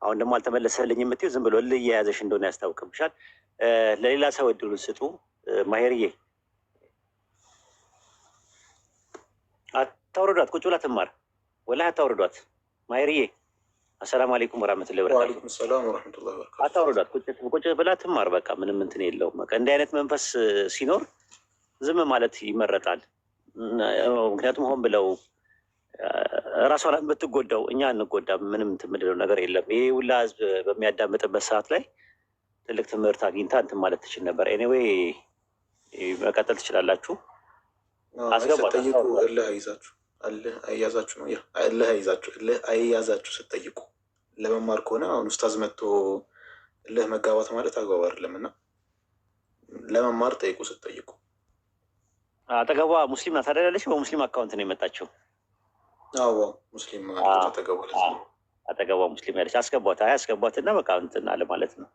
አሁን ደግሞ አልተመለሰልኝ የምትይው ዝም ብሎ እየያዘሽ እንደሆነ ያስታውቅብሻል። ለሌላ ሰው እድሉን ስጡ። ማሄርዬ አታውርዷት፣ ቁጭ ብላ ትማር። ወላሂ አታውርዷት። ማሄርዬ አሰላሙ አለይኩም ወራህመቱላሂ ወበረካቱ። አታውርዷት፣ ቁጭ ብላ ትማር። በቃ ምንም እንትን የለውም። በቃ እንዲህ አይነት መንፈስ ሲኖር ዝም ማለት ይመረጣል። ምክንያቱም ሆን ብለው ራሷን የምትጎዳው እኛ እንጎዳም። ምንም የምትምድለው ነገር የለም። ይሄ ሁላ ህዝብ በሚያዳምጥበት ሰዓት ላይ ትልቅ ትምህርት አግኝታ እንትን ማለት ትችል ነበር። ኤኒዌይ መቀጠል ትችላላችሁ። አስገቧት። እልህ አይያዛችሁ ነው። እልህ አይያዛችሁ ስትጠይቁ ለመማር ከሆነ አሁን ኡስታዝ መጥቶ እልህ መጋባት ማለት አግባብ አይደለም እና ለመማር ጠይቁ ስትጠይቁ። አጠገቧ ሙስሊም ናት አይደል ያለችው? በሙስሊም አካውንት ነው የመጣችው። አዎ ሙስሊም አጠገቧ ሙስሊም ያለች አስገቧት። አይ አስገቧትና በቃ እንትን አለ ማለት ነው።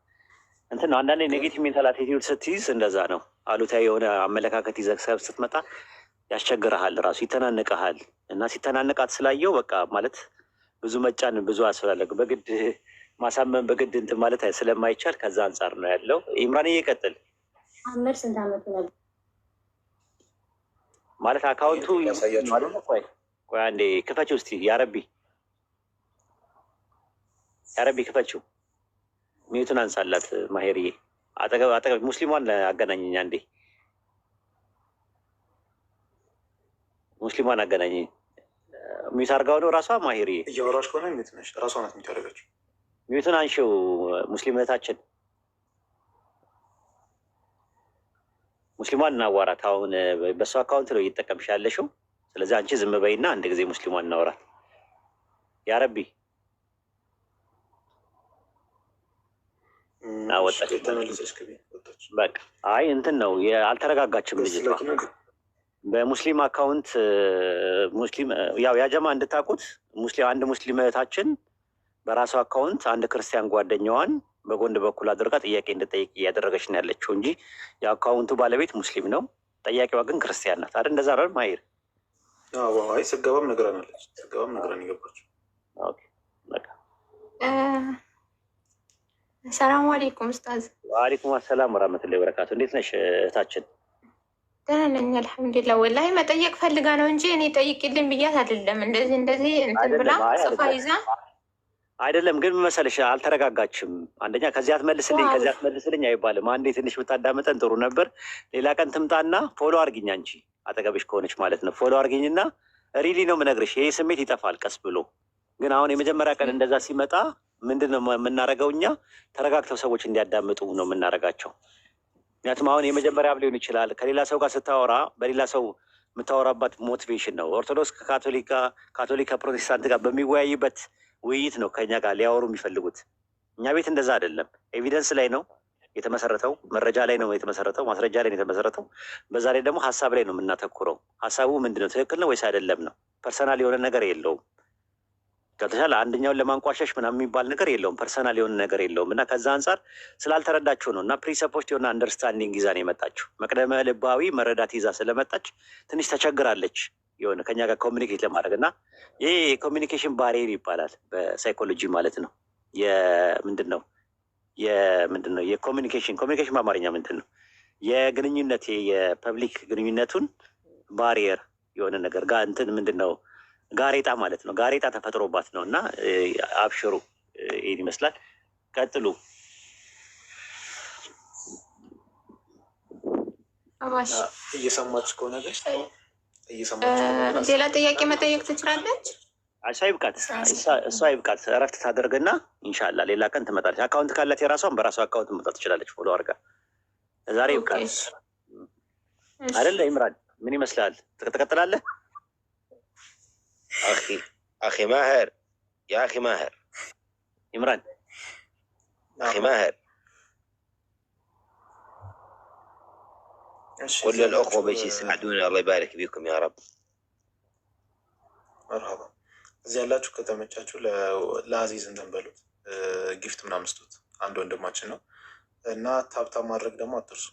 እንትን ነው አንዳንዴ ኔጌቲቭ ሜንታል አቲቲዩድ ስትይዝ እንደዛ ነው። አሉታዊ የሆነ አመለካከት ይዘህ ስትመጣ ያስቸግረሃል፣ ራሱ ይተናነቀሃል። እና ሲተናነቃት ስላየው በቃ ማለት ብዙ መጫን ብዙ አስፈላለግ በግድ ማሳመን በግድ እንትን ማለት ስለማይቻል ከዛ አንጻር ነው ያለው። ኢምራን እየቀጥል አምር ስንት ዓመቱ ነበር ማለት አካውንቱ ማለት ነው። ቆይ አንዴ ክፈችው እስቲ ያረቢ ክፈችው። ሚዩቱን አንሳላት ማሄርዬ። አጠገብ ሙስሊሟን አገናኘኝ አንዴ። ሙስሊሟን አገናኘኝ። ሚዩት አድርጋው ነው ራሷ ማሄርዬ። እያወራሽ ከሆነ ሚዩት ነሽ። ራሷ ናት ሚዩት ያደረገችው። ሚዩቱን አንሺው ሙስሊም እህታችን። ሙስሊሟን እናዋራት። አሁን በእሱ አካውንት ነው እየተጠቀምሽ ያለሽው። ስለዚህ አንቺ ዝም በይና አንድ ጊዜ ሙስሊሟን እናወራ። ያ ረቢ በቃ አይ እንትን ነው አልተረጋጋችም ልጅቷ። በሙስሊም አካውንት ሙስሊም ያው ያጀማ እንድታውቁት አንድ ሙስሊም እህታችን በራሷ አካውንት አንድ ክርስቲያን ጓደኛዋን በጎን በኩል አድርጋ ጥያቄ እንድጠይቅ እያደረገች ነው ያለችው እንጂ የአካውንቱ ባለቤት ሙስሊም ነው፣ ጠያቂዋ ግን ክርስቲያን ናት አይደል? እንደዛ አይደል ማሂር? አይ ስገባም ነግራናለች። ስገባም ነግራን የገባችው። ሰላም አለይኩም ኡስታዝ። ወአለይኩም አሰላም ወራህመቱላሂ ወበረካቱ። እንዴት ነሽ እህታችን? ደህና ነኝ አልሐምዱሊላህ። ወላሂ መጠየቅ ፈልጋ ነው እንጂ እኔ ጠይቅልኝ ብያት አይደለም። እንደዚህ እንትን ብላ ጽፋ ይዛ አይደለም። ግን መሰለሽ አልተረጋጋችም። አንደኛ ከዚያ አትመልስልኝ አይባልም። አንዴ ትንሽ ብታዳመጠን ጥሩ ነበር። ሌላ ቀን ትምጣና ፎሎ አርጊኝ፣ አንቺ አጠገብሽ ከሆነች ማለት ነው። ፎሎ አርጊኝና ሪሊ ነው የምነግርሽ፣ ይሄ ስሜት ይጠፋል ቀስ ብሎ። ግን አሁን የመጀመሪያ ቀን እንደዛ ሲመጣ ምንድን ነው የምናረገው? እኛ ተረጋግተው ሰዎች እንዲያዳምጡ ነው የምናረጋቸው። ምክንያቱም አሁን የመጀመሪያም ሊሆን ይችላል። ከሌላ ሰው ጋር ስታወራ በሌላ ሰው የምታወራባት ሞቲቬሽን ነው። ኦርቶዶክስ ከካቶሊክ ከፕሮቴስታንት ጋር በሚወያይበት ውይይት ነው ከኛ ጋር ሊያወሩ የሚፈልጉት። እኛ ቤት እንደዛ አይደለም። ኤቪደንስ ላይ ነው የተመሰረተው፣ መረጃ ላይ ነው የተመሰረተው፣ ማስረጃ ላይ ነው የተመሰረተው። በዛ ላይ ደግሞ ሀሳብ ላይ ነው የምናተኩረው። ሀሳቡ ምንድን ነው? ትክክል ነው ወይስ አይደለም ነው። ፐርሰናል የሆነ ነገር የለውም። ከተሻለ አንደኛውን ለማንቋሸሽ ምናምን የሚባል ነገር የለውም። ፐርሰናል የሆነ ነገር የለውም። እና ከዛ አንጻር ስላልተረዳችሁ ነው። እና ፕሪሰፖስት የሆነ አንደርስታንዲንግ ይዛ ነው የመጣችው። መቅደመ ልባዊ መረዳት ይዛ ስለመጣች ትንሽ ተቸግራለች የሆነ ከኛ ጋር ኮሚኒኬት ለማድረግ እና ይሄ የኮሚኒኬሽን ባሪየር ይባላል በሳይኮሎጂ ማለት ነው። ምንድን ነው የኮሚኒኬሽን በአማርኛ ምንድን ነው? የግንኙነት የፐብሊክ ግንኙነቱን ባሪየር የሆነ ነገር ጋር እንትን ምንድን ነው ጋሬጣ ማለት ነው። ጋሬጣ ተፈጥሮባት ነው። እና አብሽሩ ይህን ይመስላል። ቀጥሉ። እየሰማች ከሆነ ሌላ ጥያቄ መጠየቅ ትችላለች። እሷ ይብቃት፣ እረፍት ታደርግና ኢንሻላህ ሌላ ቀን ትመጣለች። አካውንት ካላት የራሷን በራሷ አካውንት መምጣት ትችላለች። ፎሎ አድርጋ ዛሬ ይብቃት አይደለ? ኢምራን ምን ይመስላል? ትቀጥላለህ? أخي ماهر يا أخي ماهر إمران أخي ماهر كل الأخوة بيش يساعدونا الله يبارك فيكم يا رب. مرحبا እዚህ ያላችሁ ከተመቻችሁ ለአዚዝ እንደንበሉት ጊፍት ምናምን ስጡት። አንድ ወንድማችን ነው እና ታብታብ ማድረግ ደግሞ አትርሱ።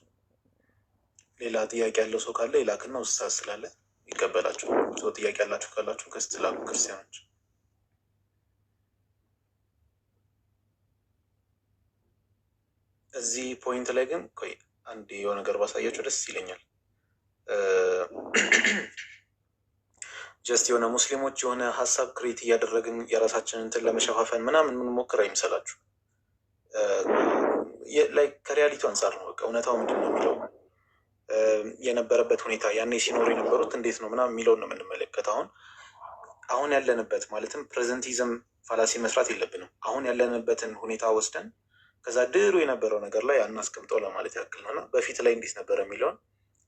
ሌላ ጥያቄ ያለው ሰው ካለ ይላክና ውስጥ ስላለ ይቀበላችሁ። ሰው ጥያቄ ያላችሁ ካላችሁ ከስት ላኩ ክርስቲያኖች። እዚህ ፖይንት ላይ ግን ቆይ አንድ የሆነ ነገር ባሳያችሁ ደስ ይለኛል። ጀስት የሆነ ሙስሊሞች የሆነ ሀሳብ ክሬት እያደረግን የራሳችንን እንትን ለመሸፋፈን ምናምን የምንሞክር አይምሰላችሁ። ላይ ከሪያሊቲው አንጻር ነው። በቃ እውነታው ምንድን ነው የሚለው የነበረበት ሁኔታ ያኔ ሲኖሩ የነበሩት እንዴት ነው ምናምን የሚለውን ነው የምንመለከት። አሁን ያለንበት ማለትም ፕሬዘንቲዝም ፋላሲ መስራት የለብንም። አሁን ያለንበትን ሁኔታ ወስደን ከዛ ድሮ የነበረው ነገር ላይ አናስቀምጠው ለማለት ያክል ነው። እና በፊት ላይ እንዴት ነበረ የሚለውን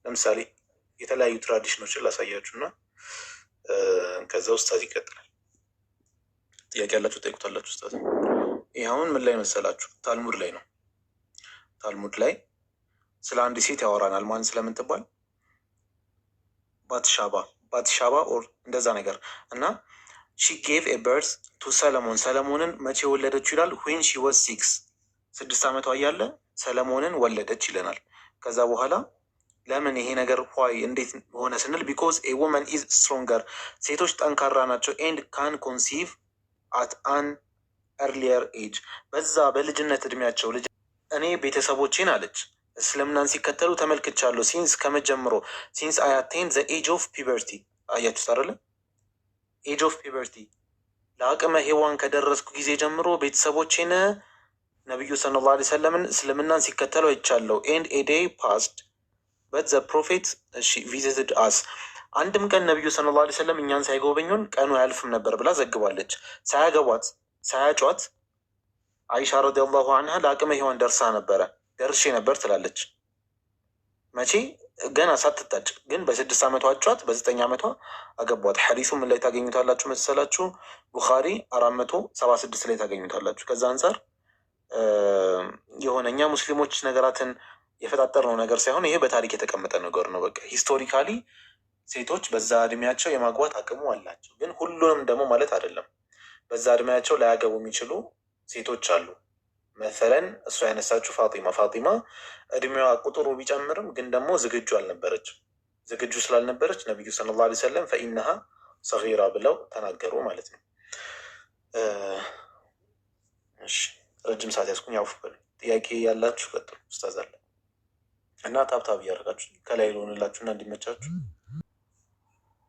ለምሳሌ የተለያዩ ትራዲሽኖችን ላሳያችሁና ከዛ ኡስታዝ ይቀጥላል። ጥያቄ ያላችሁ ጠይቁታላችሁ ኡስታዝ። ይህ አሁን ምን ላይ መሰላችሁ? ታልሙድ ላይ ነው። ታልሙድ ላይ ስለ አንድ ሴት ያወራናል። ማን ስለምትባል ባትሻባ ኦር እንደዛ ነገር እና ሺ ጌቭ ኤ በርዝ ቱ ሰለሞን ሰለሞንን መቼ ወለደች ይላል። ዌን ሺ ወዝ 6 ዓመቷ እያለ ሰለሞንን ወለደች ይለናል። ከዛ በኋላ ለምን ይሄ ነገር ዋይ እንዴት ሆነ ስንል ቢኮዝ ኤ ወመን ኢዝ ስትሮንገር ሴቶች ጠንካራ ናቸው ኤንድ ካን ኮንሲቭ አት አን ኤርሊየር ኤጅ በዛ በልጅነት እድሜያቸው እኔ ቤተሰቦቼን አለች እስልምናን ሲከተሉ ተመልክቻለሁ። ሲንስ ከመጀምሮ ሲንስ አይ አቴን ዘ ኤጅ ኦፍ ፒበርቲ አያችሁት አይደለ? ኤጅ ኦፍ ፒበርቲ ለአቅመ ሔዋን ከደረስኩ ጊዜ ጀምሮ ቤተሰቦቼን ነቢዩ ሰለላሁ ዐለይሂ ወሰለምን እስልምናን ሲከተሉ አይቻለሁ። ኤንድ ኤ ዴይ ፓስድ በት ዘ ፕሮፌት ቪዚትድ አስ አንድም ቀን ነቢዩ ሰለላሁ ዐለይሂ ወሰለም እኛን ሳይጎበኙን ቀኑ አያልፍም ነበር ብላ ዘግባለች። ሳያጯት አይሻ ረዲየላሁ አንሃ ለአቅመ ሔዋን ደርሼ ነበር ትላለች። መቼ? ገና ሳትታጭ ግን በ6 ዓመቷ አጯት፣ በ9 ዓመቷ አገቧት። ሐዲሱ ምን ላይ ታገኙታላችሁ መሰላችሁ? ቡኻሪ 476 ላይ ታገኙታላችሁ። ከዛ አንጻር የሆነ እኛ ሙስሊሞች ነገራትን የፈጣጠርነው ነገር ሳይሆን ይሄ በታሪክ የተቀመጠ ነገር ነው። በቃ ሂስቶሪካሊ ሴቶች በዛ እድሜያቸው የማግባት አቅሙ አላቸው። ግን ሁሉንም ደግሞ ማለት አይደለም። በዛ እድሜያቸው ላያገቡ የሚችሉ ሴቶች አሉ። መሰለን እሷ ያነሳችው ፋጢማ እድሜዋ ቁጥሩ ቢጨምርም ግን ደግሞ ዝግጁ አልነበረችም። ዝግጁ ስላልነበረች ነቢዩ ሰለላሁ ዐለይሂ ወሰለም ፈኢነሃ ሰጊራ ብለው ተናገሩ ማለት ነው። እሺ ረጅም ሰዓት ያስኩኝ። ያውፍ በሉ። ጥያቄ ያላችሁ ቀጥሉ። ኡስታዝ አለ እና ታብታብ እያደረጋችሁ ከላይ ልሆንላችሁ እና እንዲመቻችሁ።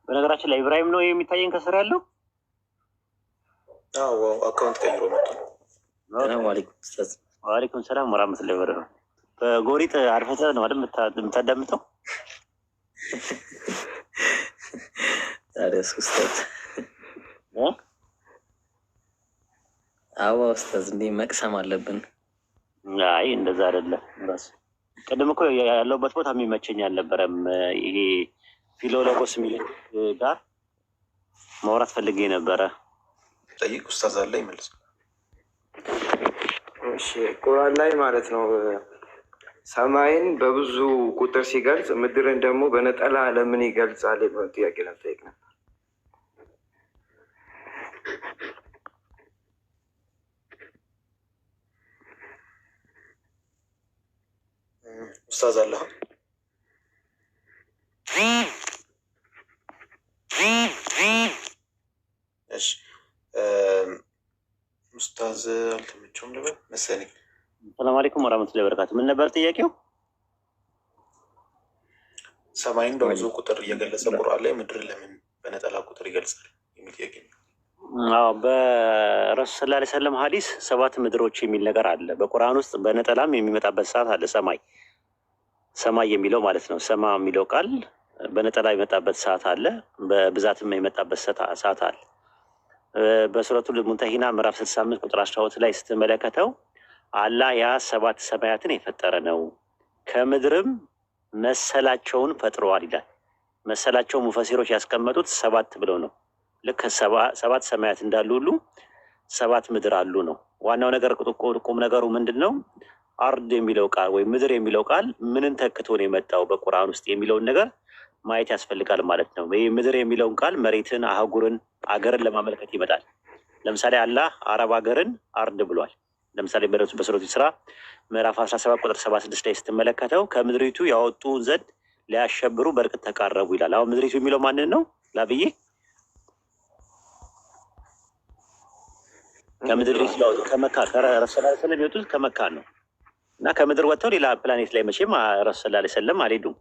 በነገራችን ላይ ኢብራሂም ነው የሚታየን ከስር ያለው። አዎ አካውንት ቀይሮ መጡ። ሰላም አለይኩም ኡስታዝ። ወአለይኩም ሰላም ወራህመቱላሂ ወበረካቱ። በጎሪጥ አርፈተ ነው አይደል የምታዳምጠው? ታዲያስ ኡስታዝ? አዎ ኡስታዝ፣ እንዴ መቅሰም አለብን። አይ እንደዛ አይደለም። ራሱ ቅድም እኮ ያለውበት ቦታ የሚመቸኝ አልነበረም። ይሄ ፊሎሎጎስ የሚል ጋር ማውራት ፈልጌ ነበረ። ጠይቅ ኡስታዝ አለ ይመልስ። እሺ ቁርአን ላይ ማለት ነው ሰማይን በብዙ ቁጥር ሲገልጽ ምድርን ደግሞ በነጠላ ለምን ይገልጻል? ጥያቄ ለምጠይቅ ነበር። ኡስታዝ አለ። እሺ ኡስታዝ አልተመቸውም ነበር መሰለኝ። ሰላም አለይኩም ወራህመቱላሂ ወበረካቱ። ምን ነበር ጥያቄው? ሰማይን በብዙ ቁጥር እየገለጸ ቁርአን ላይ ምድር ለምን በነጠላ ቁጥር ይገልጻል የሚል ጥያቄ ነው። አዎ በረሱል ሰለላሁ ዐለይሂ ወሰለም ሐዲስ 7 ምድሮች የሚል ነገር አለ። በቁርአን ውስጥ በነጠላም የሚመጣበት ሰዓት አለ። ሰማይ የሚለው ማለት ነው። ሰማ የሚለው ቃል በነጠላ የመጣበት ሰዓት አለ። በብዛትም የመጣበት ሰዓት አለ። በሱረቱል ሙንተሂና ምዕራፍ 65 ቁጥር 12 ላይ ስትመለከተው አላህ ያ 7 ሰማያትን የፈጠረ ነው ከምድርም መሰላቸውን ፈጥረዋል ይላል። መሰላቸው ሙፈሲሮች ያስቀመጡት 7 ብለው ነው። ልክ 7 ሰማያት እንዳሉ ሁሉ 7 ምድር አሉ ነው። ዋናው ነገር ቁም ነገሩ ምንድን ነው? አርድ የሚለው ቃል ወይም ምድር የሚለው ቃል ምንን ተክቶ ነው የመጣው በቁርአን ውስጥ የሚለውን ነገር ማየት ያስፈልጋል ማለት ነው። ይህ ምድር የሚለውን ቃል መሬትን፣ አህጉርን፣ አገርን ለማመልከት ይመጣል። ለምሳሌ አላህ አረብ ሀገርን አርድ ብሏል። ለምሳሌ በሱረቱ ኢስራ ምዕራፍ 17 ቁጥር 76 ላይ ስትመለከተው ከምድሪቱ ያወጡ ዘንድ ሊያሸብሩ በርቀት ተቃረቡ ይላል። አሁን ምድሪቱ የሚለው ማንን ነው? ላብዬ ከምድሪቱ ያወጡ ከመካ ረሱል ላ ሰለም የወጡት ከመካ ነው እና ከምድር ወጥተው ሌላ ፕላኔት ላይ መቼም ረሱል ላ ሰለም አልሄዱም።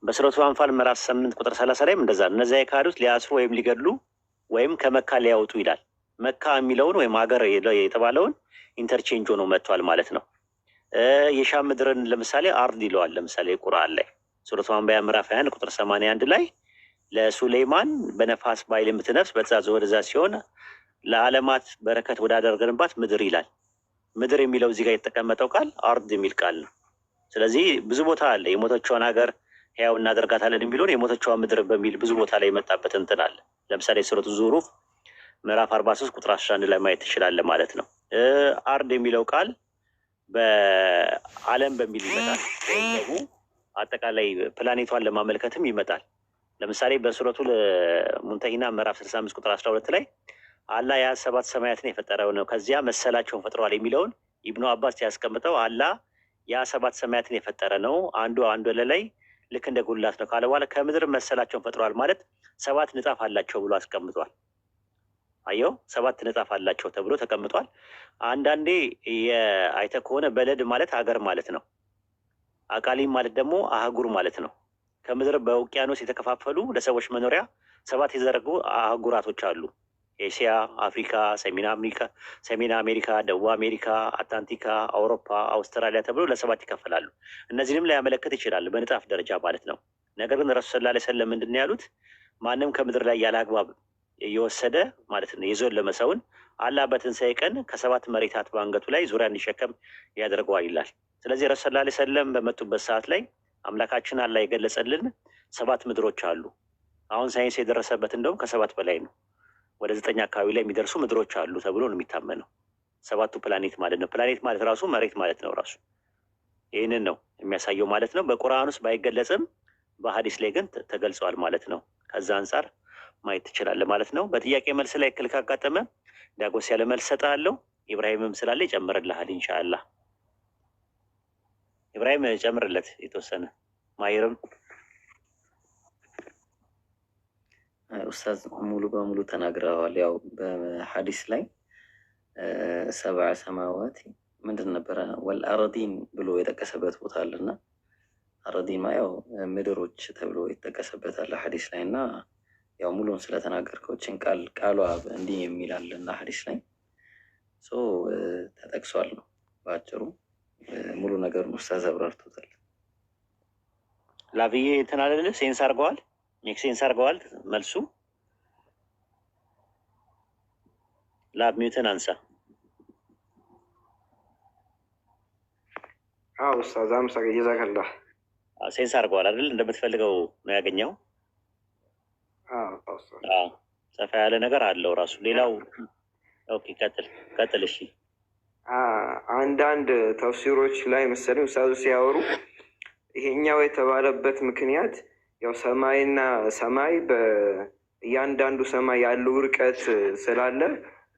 በሱረቱ አንፋል ምዕራፍ 8 ቁጥር 30 ላይም እንደዛ ነው። እነዚያ የካዱት ሊያስሩ ወይም ሊገድሉ ወይም ከመካ ሊያወጡ ይላል። መካ የሚለውን ወይም ሀገር የተባለውን ኢንተርቼንጅ ሆኖ መጥቷል ማለት ነው። የሻም ምድርን ለምሳሌ አርድ ይለዋል። ለምሳሌ ቁርአን ላይ ሱረቱ አንቢያ ምዕራፍ 21 ቁጥር 81 ላይ ለሱሌይማን በነፋስ ባይል የምትነፍስ በትእዛዝ ወደዛ ሲሆን ለዓለማት በረከት ወዳደረግንባት ምድር ይላል። ምድር የሚለው እዚህ ጋር የተቀመጠው ቃል አርድ የሚል ቃል ነው። ስለዚህ ብዙ ቦታ አለ። የሞተቿን ሀገር ሕያው እናደርጋታለን የሚለውን የሞተቿን ምድር በሚል ብዙ ቦታ ላይ የመጣበት እንትን አለ። ለምሳሌ ሱረቱ ዙሩፍ ምዕራፍ 43 ቁጥር 11 ላይ ማየት ትችላለህ ማለት ነው። አርድ የሚለው ቃል በዓለም በሚል ይመጣል፣ ወይም ደግሞ አጠቃላይ ፕላኔቷን ለማመልከትም ይመጣል። ለምሳሌ በሱረቱ ሙንተሂና ምዕራፍ 65 ቁጥር 12 ላይ አላህ ያ 7 ሰማያትን የፈጠረው ነው ከዚያ መሰላቸውን ፈጥረዋል የሚለውን ኢብኑ አባስ ያስቀምጠው አላህ ያ 7 ሰማያትን የፈጠረ ነው አንዱ ላይ ልክ እንደ ጉላት ነው ካለ በኋላ ከምድር መሰላቸውን ፈጥረዋል ማለት 7 ንጣፍ አላቸው ብሎ አስቀምጧል። አየው 7 ንጣፍ አላቸው ተብሎ ተቀምጧል። አንዳንዴ አይተ ከሆነ በለድ ማለት ሀገር ማለት ነው። አቃሊም ማለት ደግሞ አህጉር ማለት ነው። ከምድር በውቅያኖስ የተከፋፈሉ ለሰዎች መኖሪያ 7 የተዘረጉ አህጉራቶች አሉ። ኤስያ፣ አፍሪካ፣ ሰሜን አሜሪካ፣ ደቡብ አሜሪካ፣ አትላንቲካ፣ አውሮፓ፣ አውስትራሊያ ተብሎ ለ7 ይከፈላሉ። እነዚህንም ሊያመለክት ይችላል በንጣፍ ደረጃ ማለት ነው። ነገር ግን ረሱል ሰለላሁ ዐለይሂ ወሰለም ምንድን ነው ያሉት? ማንም ከምድር ላይ ያለ አግባብ የወሰደ ማለት ነው የዞለመ ሰውን አላህ በትንሣኤ ቀን ከ7 መሬታት በአንገቱ ላይ ዙሪያ እንዲሸከም ያደርገዋል ይላል። ስለዚህ ረሱል ሰለላሁ ዐለይሂ ወሰለም በመጡበት ሰዓት ላይ አምላካችን አላህ የገለጸልን 7 ምድሮች አሉ። አሁን ሳይንስ የደረሰበት እንደውም ከ7 በላይ ነው። ወደ 9 አካባቢ ላይ የሚደርሱ ምድሮች አሉ ተብሎ ነው የሚታመነው። 7ቱ ፕላኔት ማለት ነው። ፕላኔት ማለት ራሱ መሬት ማለት ነው ራሱ። ይህንን ነው የሚያሳየው ማለት ነው። በቁርአን ውስጥ ባይገለጽም በሀዲስ ላይ ግን ተገልጿል ማለት ነው። ከዛ አንጻር ማየት ትችላለህ ማለት ነው። በጥያቄ መልስ ላይ እክል ካጋጠመ ዳጎስ ያለ መልስ ሰጥሃለሁ። ኢብራሂምም ስላለ ይጨምርልሃል ኢንሻአላህ። ኢብራሂም ጨምርለት የተወሰነ ማይርም ኡስታዝ ሙሉ በሙሉ ተናግረዋል። ያው በሐዲስ ላይ 7 ሰማዋት ምንድን ነበረ ወልአረዲን ብሎ የጠቀሰበት ቦታ አለና አረዲማ ያው ምድሮች ተብሎ የተጠቀሰበት አለ ሐዲስ ላይ እና ያው ሙሉን ስለተናገርከው ችን ቃሏ እንዲህ የሚላልና ሐዲስ ላይ ተጠቅሷል ነው በአጭሩ። ሙሉ ነገሩን ኡስታዝ አብራርቶታል። ላብዬ እንትን አይደለ ሴንስ አድርገዋል፣ ሜክ ሴንስ አድርገዋል መልሱ። ላብ ሚውትን አንሳ። ኡስታዝ አምሳ ጀዛከላ ሴንስ አድርገዋል አይደል? እንደምትፈልገው ነው ያገኘው። ሰፋ ያለ ነገር አለው ራሱ ሌላው። ኦኬ ቀጥል እሺ። አንዳንድ ተፍሲሮች ላይ መሰለኝ ኡስታዙ ሲያወሩ ይሄኛው የተባለበት ምክንያት ያው ሰማይና ሰማይ በእያንዳንዱ ሰማይ ያለው ርቀት ስላለ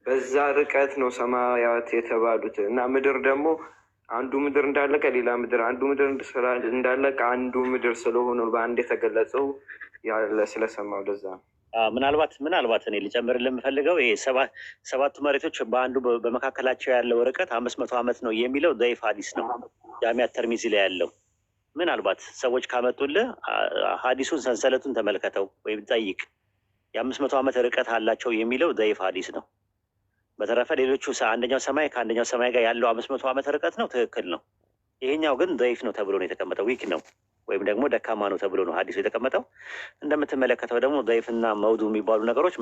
በዛ ርቀት ነው ሰማያት የተባሉት እና ምድር ደግሞ አንዱ ምድር እንዳለቀ ሌላ ምድር፣ አንዱ ምድር እንዳለቀ አንዱ ምድር ስለሆነ በአንድ የተገለጸው ያለ ስለሰማው ለዛ ነው። ምናልባት እኔ ልጨምርልህ የምፈልገው ይሄ 7ቱ መሬቶች በአንዱ በመካከላቸው ያለው ርቀት 500 ዓመት ነው የሚለው ደይፍ ሀዲስ ነው። ጃሚያ ተርሚዚ ላይ ያለው ምናልባት ሰዎች ካመጡልህ ሀዲሱን ሰንሰለቱን ተመልከተው ወይም ጠይቅ። የ500 ዓመት ርቀት አላቸው የሚለው ደይፍ ሀዲስ ነው። በተረፈ ሌሎቹ አንደኛው ሰማይ ከአንደኛው ሰማይ ጋር ያለው 500 ዓመት ርቀት ነው፣ ትክክል ነው። ይሄኛው ግን ደይፍ ነው ተብሎ ነው የተቀመጠው። ዊክ ነው ወይም ደግሞ ደካማ ነው ተብሎ ነው ሀዲሱ የተቀመጠው። እንደምትመለከተው ደግሞ ደይፍና መውዱ የሚባሉ ነገሮች